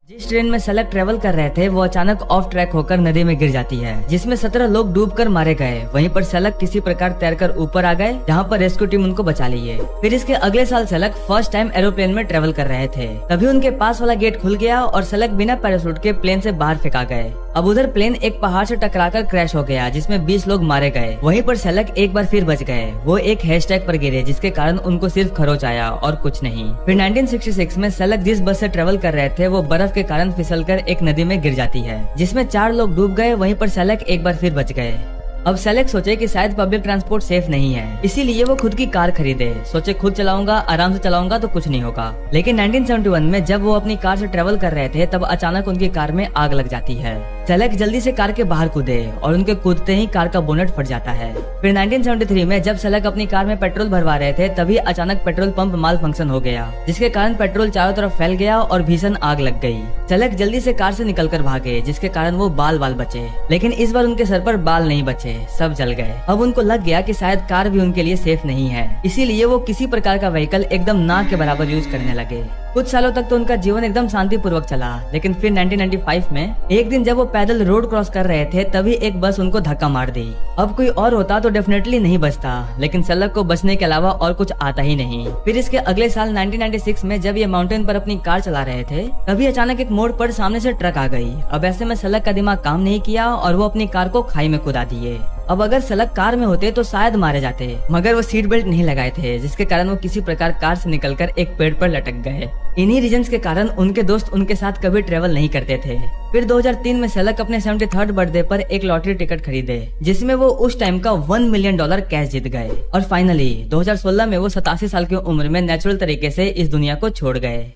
जिस ट्रेन में सलग ट्रेवल कर रहे थे वो अचानक ऑफ ट्रैक होकर नदी में गिर जाती है, जिसमें 17 लोग डूबकर मारे गए। वहीं पर सलग किसी प्रकार तैरकर ऊपर आ गए, जहां पर रेस्क्यू टीम उनको बचा लिए। फिर इसके अगले साल सलग फर्स्ट टाइम एरोप्लेन में ट्रेवल कर रहे थे, तभी उनके पास वाला गेट खुल गया और सलग बिना पैराशूट के प्लेन से बाहर फेंका गए। अब उधर प्लेन एक पहाड़ से टकराकर क्रैश हो गया, जिसमें 20 लोग मारे गए। वहीं पर सलग एक बार फिर बच गए। वो एक हैशटैग पर गिरे, जिसके कारण उनको सिर्फ खरोच आया और कुछ नहीं। फिर 1966 में सलग जिस बस से ट्रेवल कर रहे थे वो बर्फ के कारण फिसलकर एक नदी में गिर जाती है, जिसमें 4 लोग डूब गए। वहीं पर सलग एक बार फिर बच गए। अब सलग सोचे कि शायद पब्लिक ट्रांसपोर्ट सेफ नहीं है, इसीलिए वो खुद की कार खरीदे। सोचे खुद चलाऊंगा, आराम से चलाऊंगा तो कुछ नहीं होगा। लेकिन 1971 में जब वो अपनी कार से ट्रेवल कर रहे थे तब अचानक उनकी कार में आग लग जाती है। सलग जल्दी से कार के बाहर कूदे और उनके कूदते ही कार का बोनट फट जाता है। फिर 1973 में जब सलग अपनी कार में पेट्रोल भरवा रहे थे तभी अचानक पेट्रोल पंप माल फंक्शन हो गया, जिसके कारण पेट्रोल चारों तरफ फैल गया और भीषण आग लग गई। सलग जल्दी से कार से निकलकर भागे, जिसके कारण वो बाल बचे। लेकिन इस बार उनके सर पर बाल नहीं बचे, सब जल गए। अब उनको लग गया कि शायद कार भी उनके लिए सेफ नहीं है, इसीलिए वो किसी प्रकार का व्हीकल एकदम ना के बराबर यूज करने लगे। कुछ सालों तक तो उनका जीवन एकदम शांतिपूर्वक चला, लेकिन फिर 1995 में एक दिन जब वो पैदल रोड क्रॉस कर रहे थे तभी एक बस उनको धक्का मार दी। अब कोई और होता तो डेफिनेटली नहीं बचता, लेकिन सलग को बचने के अलावा और कुछ आता ही नहीं। फिर इसके अगले साल 1996 में जब ये माउंटेन पर अपनी कार चला रहे थे तभी अचानक एक मोड़ पर सामने से ट्रक आ गई। अब ऐसे में सलग का दिमाग काम नहीं किया और वो अपनी कार को खाई में कूदा दिए। अब अगर सलग कार में होते तो शायद मारे जाते, मगर वो सीट बेल्ट नहीं लगाए थे, जिसके कारण वो किसी प्रकार कार से निकलकर एक पेड़ पर लटक गए। इन्हीं रीजंस के कारण उनके दोस्त उनके साथ कभी ट्रेवल नहीं करते थे। फिर 2003 में सलग अपने 73rd बर्थडे पर एक लॉटरी टिकट खरीदे, जिसमें वो उस टाइम का $1 मिलियन कैश जीत गए। और फाइनली 2016 में वो 87 साल की उम्र में नेचुरल तरीके से इस दुनिया को छोड़ गए।